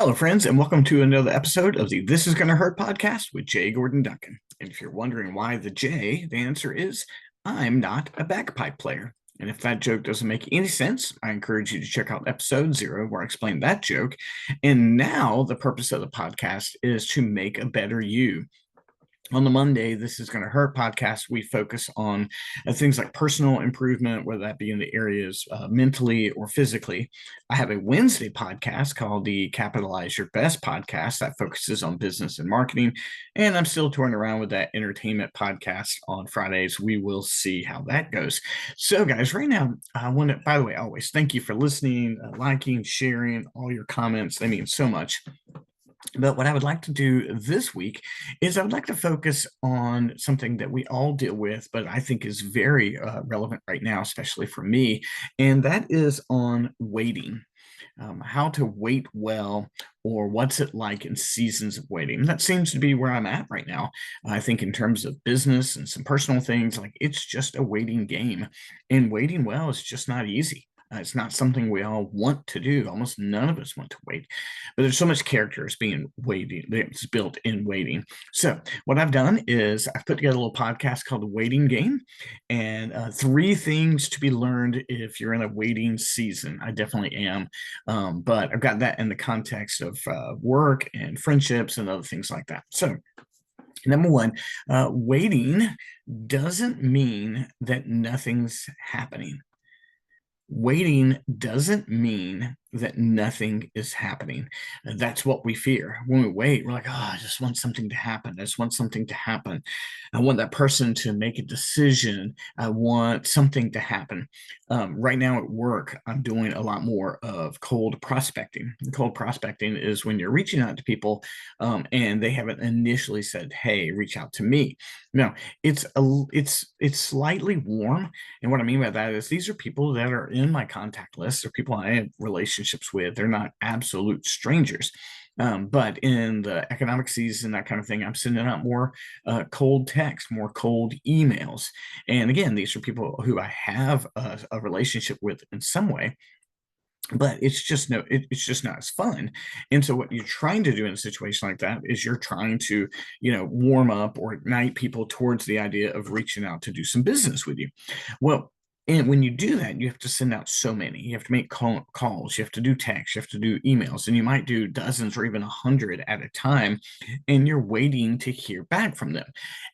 Hello, friends, and welcome to another episode of the This Is Gonna Hurt podcast with Jay Gordon Duncan. And if you're wondering why the J, the answer is I'm not a bagpipe player. And if that joke doesn't make any sense, I encourage you to check out episode 0 where I explain that joke. And now the purpose of the podcast is to make a better you. On the Monday, This Is Going to Hurt podcast, we focus on things like personal improvement, whether that be in the areas mentally or physically. I have a Wednesday podcast called the Capitalize Your Best podcast that focuses on business and marketing. And I'm still touring around with that entertainment podcast on Fridays. We will see how that goes. So, guys, right now, I want to, by the way, always thank you for listening, liking, sharing, all your comments. They mean so much. But what I would like to do this week is I would like to focus on something that we all deal with, but I think is very relevant right now, especially for me, and that is on waiting. How to wait well, or what's it like in seasons of waiting. That seems to be where I'm at right now. I think in terms of business and some personal things, like it's just a waiting game, and waiting well is just not easy. It's not something we all want to do. Almost none of us want to wait, but there's so much character is being waiting. It's built in waiting. So what I've done is I've put together a little podcast called The Waiting Game, and 3 things to be learned if you're in a waiting season. I definitely am, but I've got that in the context of work and friendships and other things like that. So number one, waiting doesn't mean that nothing's happening. Waiting doesn't mean that nothing is happening. That's what we fear. When we wait, we're like, oh, I just want something to happen. I just want something to happen. I want that person to make a decision. I want something to happen. Right now at work, I'm doing a lot more of cold prospecting. Cold prospecting is when you're reaching out to people and they haven't initially said, hey, reach out to me. No, it's slightly warm. And what I mean by that is these are people that are in my contact list. They're people I have relationships with. They're not absolute strangers. But in the economic season, that kind of thing, I'm sending out more cold text, more cold emails. And again, these are people who I have a relationship with in some way, but it's just it's just not as fun. And so what you're trying to do in a situation like that is you're trying to warm up or ignite people towards the idea of reaching out to do some business with you. Well, and when you do that, you have to send out so many. You have to make calls, you have to do texts, you have to do emails, and you might do dozens or even 100 at a time, and you're waiting to hear back from them.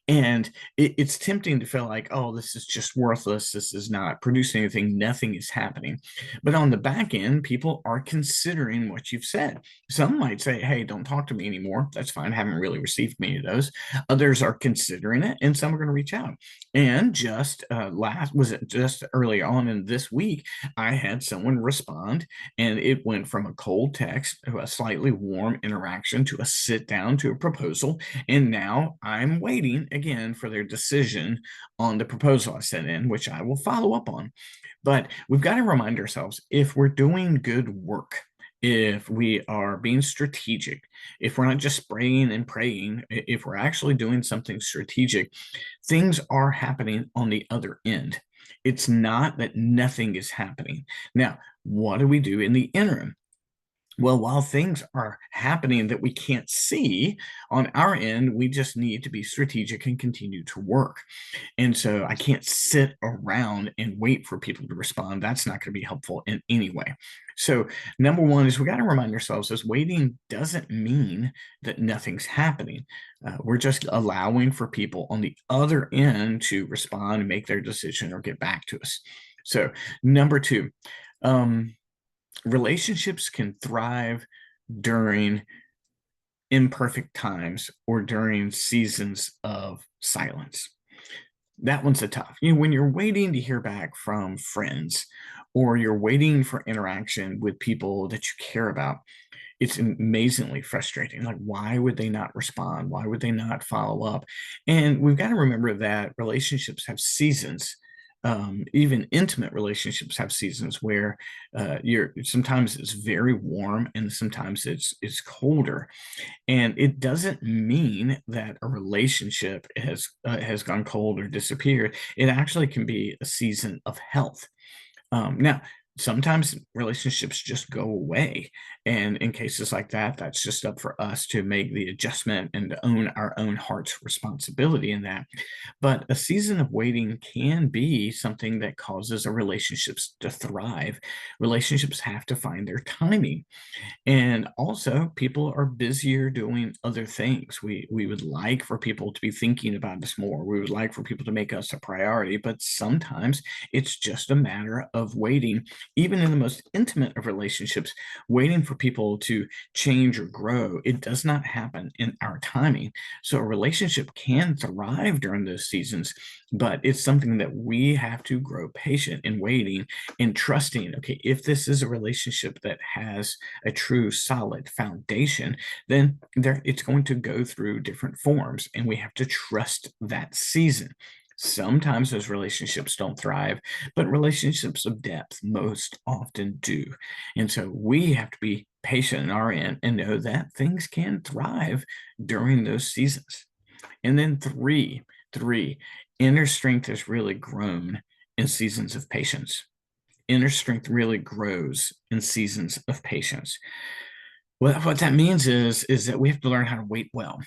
And it's tempting to feel like, oh, this is just worthless. This is not producing anything. Nothing is happening. But on the back end, people are considering what you've said. Some might say, hey, don't talk to me anymore. That's fine. I haven't really received many of those. Others are considering it, and some are going to reach out. And just just early on in this week, I had someone respond, and it went from a cold text to a slightly warm interaction to a sit down to a proposal. And now I'm waiting again for their decision on the proposal I sent in, which I will follow up on. But we've got to remind ourselves, if we're doing good work, if we are being strategic, if we're not just spraying and praying, if we're actually doing something strategic, things are happening on the other end. It's not that nothing is happening. Now, what do we do in the interim? Well, while things are happening that we can't see on our end, we just need to be strategic and continue to work. And so I can't sit around and wait for people to respond. That's not going to be helpful in any way. So, number one is we got to remind ourselves this: waiting doesn't mean that nothing's happening. We're just allowing for people on the other end to respond and make their decision or get back to us. So, number two, relationships can thrive during imperfect times or during seasons of silence. That one's a tough. When you're waiting to hear back from friends or you're waiting for interaction with people that you care about, it's amazingly frustrating. Like, why would they not respond? Why would they not follow up? And we've got to remember that relationships have seasons. Even intimate relationships have seasons where you're sometimes it's very warm and sometimes it's colder, and it doesn't mean that a relationship has gone cold or disappeared. It actually can be a season of health. Now, sometimes relationships just go away. And in cases like that, that's just up for us to make the adjustment and to own our own heart's responsibility in that. But a season of waiting can be something that causes a relationships to thrive. Relationships have to find their timing. And also, people are busier doing other things. We would like for people to be thinking about us more. We would like for people to make us a priority, but sometimes it's just a matter of waiting, even in the most intimate of relationships, waiting for people to change or grow. It does not happen in our timing. So a relationship can thrive during those seasons, but it's something that we have to grow patient in waiting and trusting. Okay, if this is a relationship that has a true solid foundation, then it's going to go through different forms, and we have to trust that season. Sometimes those relationships don't thrive, but relationships of depth most often do. And so we have to be patient in our end and know that things can thrive during those seasons. And then three, inner strength has really grown in seasons of patience. Inner strength really grows in seasons of patience. Well, what that means is that we have to learn how to wait well.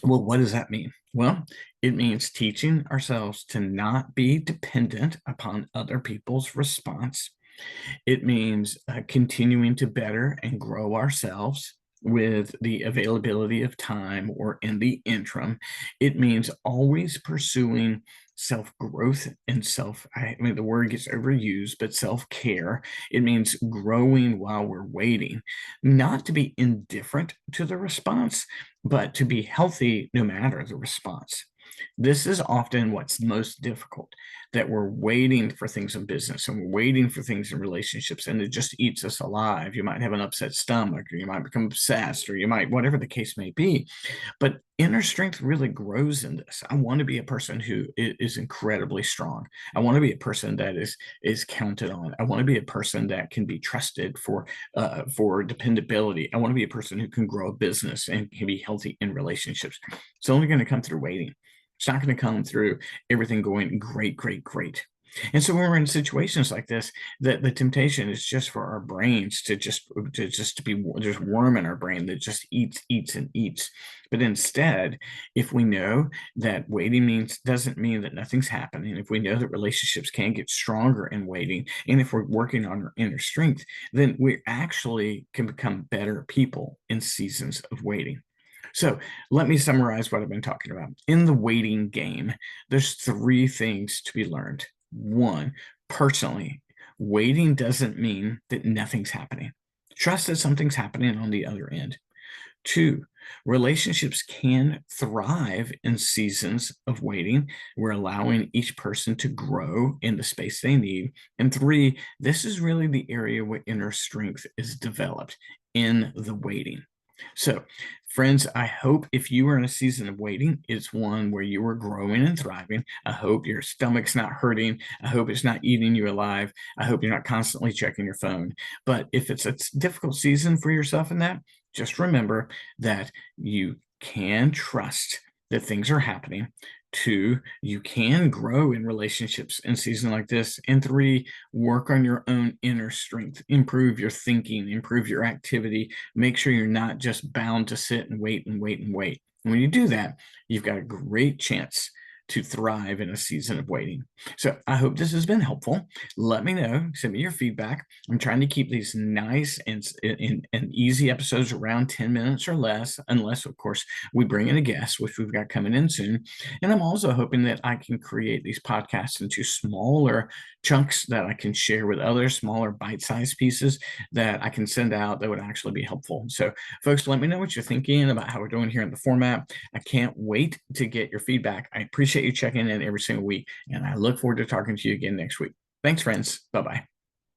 Well, what does that mean? Well, it means teaching ourselves to not be dependent upon other people's response. It means continuing to better and grow ourselves with the availability of time or in the interim. It means always pursuing self growth and I mean, the word gets overused, but self care. It means growing while we're waiting, not to be indifferent to the response, but to be healthy no matter the response. This is often what's most difficult, that we're waiting for things in business and we're waiting for things in relationships, and it just eats us alive. You might have an upset stomach, or you might become obsessed, or you might, whatever the case may be. But inner strength really grows in this. I want to be a person who is incredibly strong. I want to be a person that is counted on. I want to be a person that can be trusted for dependability. I want to be a person who can grow a business and can be healthy in relationships. It's only going to come through waiting. It's not going to come through everything going great, great, great. And so when we're in situations like this, the temptation is just for our brains to be just worm in our brain that just eats and eats. But instead, if we know that waiting doesn't mean that nothing's happening, if we know that relationships can get stronger in waiting, and if we're working on our inner strength, then we actually can become better people in seasons of waiting. So let me summarize what I've been talking about. In the waiting game, there's three things to be learned. One, personally, waiting doesn't mean that nothing's happening. Trust that something's happening on the other end. Two, relationships can thrive in seasons of waiting. We're allowing each person to grow in the space they need. And three, this is really the area where inner strength is developed, in the waiting. So, friends, I hope if you are in a season of waiting, it's one where you are growing and thriving. I hope your stomach's not hurting. I hope it's not eating you alive. I hope you're not constantly checking your phone. But if it's a difficult season for yourself in that, just remember that you can trust that things are happening. Two, you can grow in relationships in season like this. And three, work on your own inner strength, improve your thinking, improve your activity, make sure you're not just bound to sit and wait and wait and wait. And when you do that, you've got a great chance to thrive in a season of waiting. So I hope this has been helpful. Let me know. Send me your feedback. I'm trying to keep these nice and easy episodes around 10 minutes or less, unless, of course, we bring in a guest, which we've got coming in soon. And I'm also hoping that I can create these podcasts into smaller chunks that I can share with others, smaller bite-sized pieces that I can send out that would actually be helpful. So, folks, let me know what you're thinking about how we're doing here in the format. I can't wait to get your feedback. I appreciate you checking in every single week, and I look forward to talking to you again next week. Thanks, friends. Bye-bye.